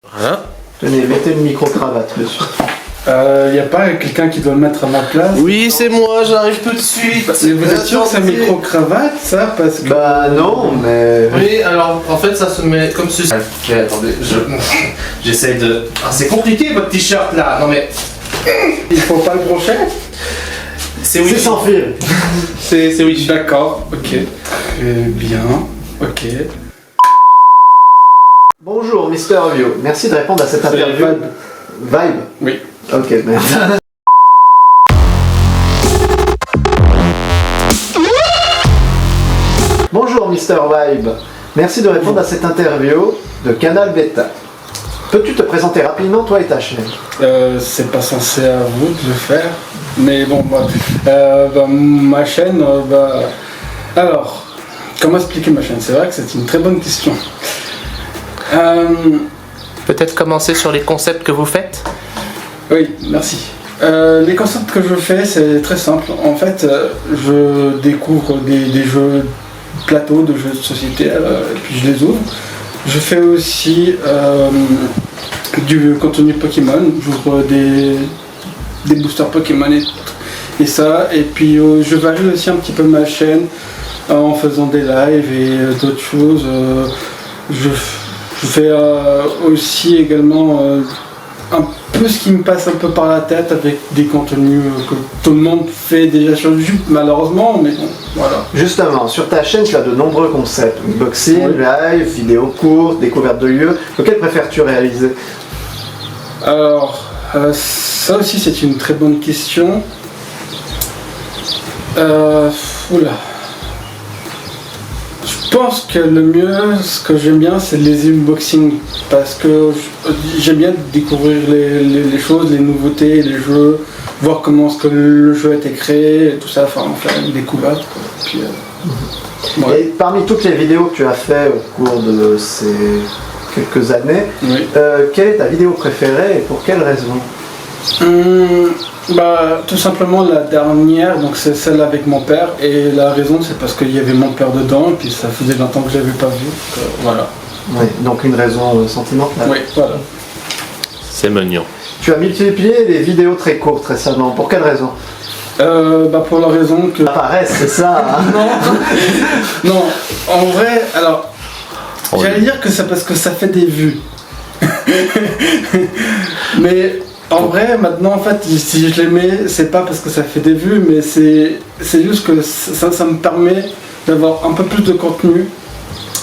Voilà. Tenez, mettez une micro-cravate dessus. Y a pas quelqu'un qui doit le mettre à ma place? Oui, c'est moi, j'arrive tout de suite. Vous êtes sûr que c'est un micro-cravate, ça? Parce que... Bah non, mais... Oui, alors en fait ça se met comme ceci. Ok, attendez, j'essaie de... Ah, c'est compliqué votre t-shirt là, non mais... Il faut pas le brochet? C'est oui. C'est sans fil. C'est oui. D'accord, ok. Très bien, ok. Bonjour, Mister Vio. Merci de répondre à cette interview. Vibe. Oui. Ok, merde. Bonjour, Mister Vibe. Merci de répondre à cette interview de Canal Beta. Peux-tu te présenter rapidement, toi et ta chaîne? C'est pas censé à vous de le faire, mais bon, ma chaîne, alors, comment expliquer ma chaîne? C'est vrai que c'est une très bonne question. Peut-être commencer sur les concepts que vous faites? Oui, merci. Les concepts que je fais, c'est très simple. En fait, je découvre des jeux plateau, de jeux de société, et puis je les ouvre. Je fais aussi du contenu Pokémon. J'ouvre des boosters Pokémon et ça. Et puis je varie aussi un petit peu ma chaîne en faisant des lives et d'autres choses. Je fais aussi également un peu ce qui me passe un peu par la tête avec des contenus que tout le monde fait déjà sur YouTube malheureusement, mais bon, voilà. Justement, sur ta chaîne, tu as de nombreux concepts. Unboxing, Oui. live, vidéos courtes, découverte de lieux. Lequel préfères-tu réaliser? Alors, ça aussi c'est une très bonne question. Oula. Je pense que le mieux, ce que j'aime bien, c'est les unboxings parce que j'aime bien découvrir les choses, les nouveautés, les jeux, voir comment est-ce que le jeu a été créé, et tout ça, enfin faire une découverte. Quoi. Puis, ouais. Et parmi toutes les vidéos que tu as fait au cours de ces quelques années, Oui. quelle est ta vidéo préférée et pour quelle raison? Tout simplement la dernière, donc c'est celle avec mon père, et la raison c'est parce qu'il y avait mon père dedans, et puis ça faisait longtemps que je l'avais pas vu, donc, voilà. Oui, donc une raison sentimentale. Oui, voilà. C'est mignon. Tu as multiplié les vidéos très courtes récemment, pour quelle raison? Pour la raison que... Apparaissent, c'est ça, hein. Non, en vrai, alors, j'allais dire que c'est parce que ça fait des vues. Mais en vrai, maintenant, en fait, si je les mets, c'est pas parce que ça fait des vues, mais c'est juste que ça me permet d'avoir un peu plus de contenu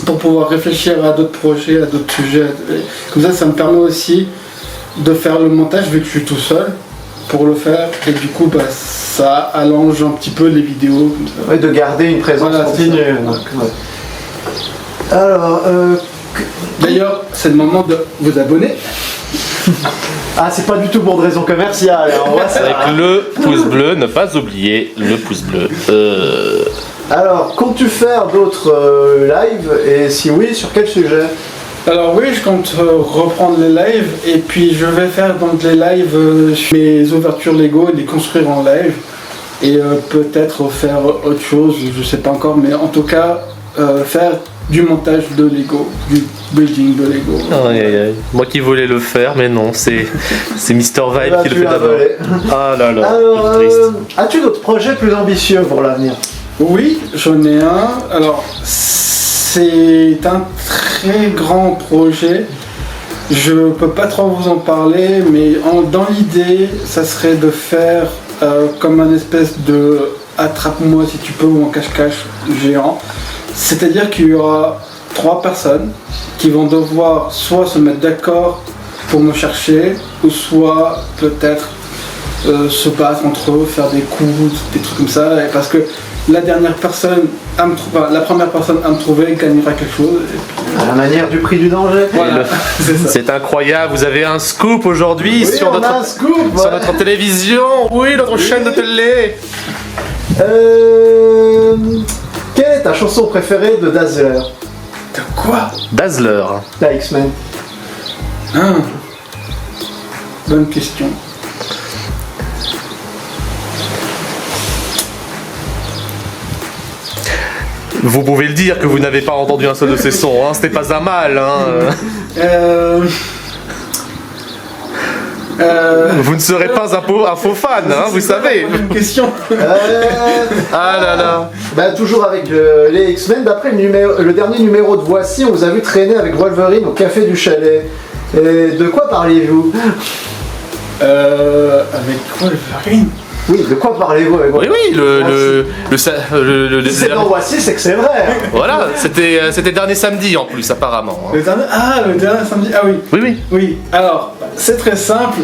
pour pouvoir réfléchir à d'autres projets, à d'autres sujets. Comme ça me permet aussi de faire le montage vu que je suis tout seul pour le faire, et du coup, ça allonge un petit peu les vidéos. Comme ça. Oui, de garder une présence Voilà, continue. c'est ça. Donc, ouais. Alors, D'ailleurs, c'est le moment de vous abonner. ah, c'est pas du tout pour de raison commerciale, hein, on voit ça. Avec le pouce bleu, ne pas oublier le pouce bleu. Alors, comptes-tu faire d'autres lives et si oui, sur quel sujet? Alors oui, je compte reprendre les lives, et puis je vais faire donc les lives sur mes ouvertures Lego et les construire en live, et peut-être faire autre chose, je sais pas encore, mais en tout cas faire du montage de Lego, du building de Lego. Aïe, aïe, aïe. Moi qui voulais le faire, mais non, c'est Mister Vibe Là, qui le tu fait l'as d'abord. volé. Ah là là, Alors, triste. as-tu d'autres projets plus ambitieux pour l'avenir? Oui, j'en ai un. Alors, c'est un très grand projet. Je peux pas trop vous en parler, mais dans l'idée, ça serait de faire comme un espèce de attrape-moi si tu peux, ou un cache-cache géant. C'est-à-dire qu'il y aura 3 personnes qui vont devoir soit se mettre d'accord pour me chercher, ou soit peut-être se battre entre eux, faire des coups, des trucs comme ça, et parce que la dernière personne à me trouver, la première personne à me trouver gagnera quelque chose. Et puis, À la manière du prix du danger. voilà, c'est ça. C'est incroyable, vous avez un scoop aujourd'hui Oui, sur, on a un scoop, sur ouais. notre télévision, oui, notre chaîne de télé. Quelle est ta chanson préférée de Dazzler? De quoi? Dazzler. La X-Men. Bonne question. Vous pouvez le dire que vous n'avez pas entendu un seul de ces sons, hein, c'était pas un mal. Hein. Vous ne serez pas un faux fan, hein, vous savez. Une question. Ah là là. Bah, toujours avec les X-Men, d'après le dernier numéro de Voici, on vous a vu traîner avec Wolverine au café du chalet. Et de quoi parlez-vous? Avec Wolverine. Oui, de quoi parlez-vous avec Oui, Wolverine? oui, Si c'est dans Voici, c'est que c'est vrai. Hein. Voilà, c'était dernier samedi en plus, apparemment. Hein. Le dernier samedi. Ah oui. Oui, oui. Oui, alors, c'est très simple.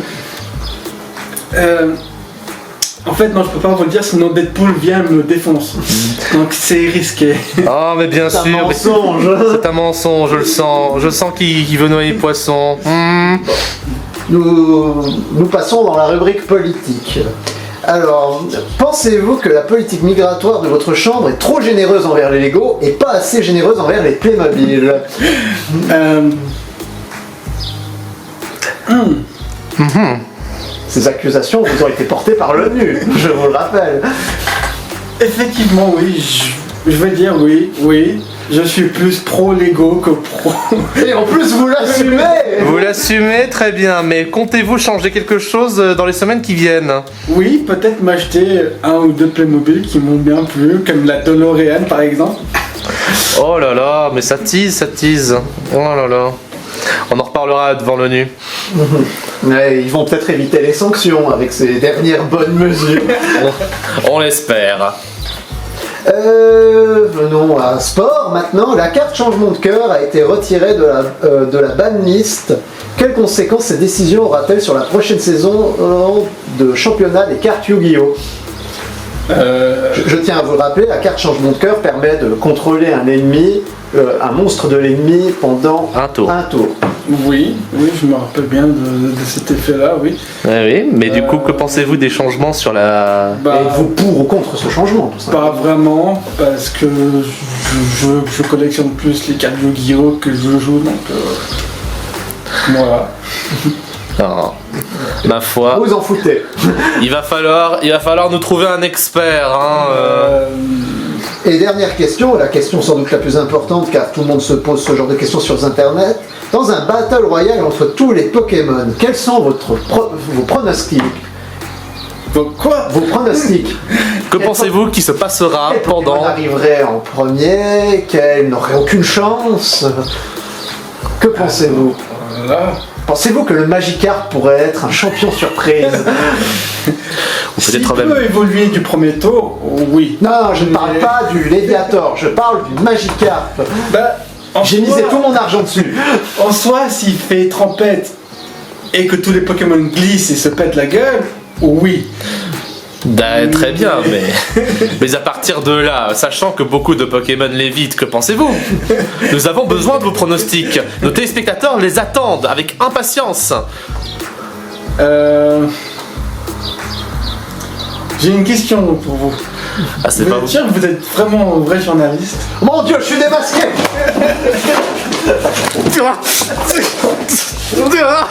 En fait, non, je peux pas vous le dire, sinon Deadpool vient me défonce. Donc c'est risqué. Oh, mais bien C'est un sûr. mensonge. C'est un mensonge, je le sens. Je sens qu'il veut noyer le poisson. Nous passons dans la rubrique politique. Alors, pensez-vous que la politique migratoire de votre chambre est trop généreuse envers les Lego et pas assez généreuse envers les Playmobil? Ces accusations vous ont été portées par l'ONU, je vous le rappelle. Effectivement, oui, je vais dire oui. Je suis plus pro Lego que pro. Et en plus, vous l'assumez. Vous l'assumez très bien, mais comptez-vous changer quelque chose dans les semaines qui viennent? Oui, peut-être m'acheter un ou deux Playmobil qui m'ont bien plu, comme la DeLorean par exemple. Oh là là, mais ça tease, ça tease. Oh là là. On en reparlera devant l'ONU. Mais ils vont peut-être éviter les sanctions avec ces dernières bonnes mesures. On l'espère. Venons à sport maintenant. La carte changement de cœur a été retirée de la banlist. Quelles conséquences cette décision aura-t-elle sur la prochaine saison de championnat des cartes Yu-Gi-Oh! Je tiens à vous rappeler, la carte changement de cœur permet de contrôler un ennemi, un monstre de l'ennemi pendant un tour. Oui, je me rappelle bien de cet effet-là, oui. Oui, mais du coup, que pensez-vous des changements sur la... Êtes-vous pour ou contre ce changement, tout simplement? Pas vraiment, parce que je collectionne plus les cartes Yu-Gi-Oh! Que je joue, donc voilà. Non. Ma foi, Vous en foutez. il va falloir nous trouver un expert. Hein, Et dernière question, la question sans doute la plus importante, car tout le monde se pose ce genre de questions sur Internet. Dans un battle royale entre tous les Pokémon, quels sont vos pronostics? Quoi? Vos pronostics? Que pensez-vous qui se passera Quel Pokémon pendant... arriverait en premier? Quel n'aurait aucune chance? Que pensez-vous? Voilà. Pensez-vous que le Magikarp pourrait être un champion surprise? Ou S'il peut-être même... peut évoluer du premier tour, oui. Non, je ne parle pas du Léviator, je parle du Magikarp. J'ai misé tout mon argent dessus. En soi, s'il fait trempette et que tous les Pokémon glissent et se pètent la gueule, oui. Très bien, mais à partir de là, sachant que beaucoup de Pokémon l'évitent, que pensez-vous? Nous avons besoin de vos pronostics. Nos téléspectateurs les attendent avec impatience. J'ai une question pour vous. Ah, c'est Vous pas êtes vous. sûr que vous êtes vraiment un vrai journaliste? Mon Dieu, je suis démasqué. Ah, regarde.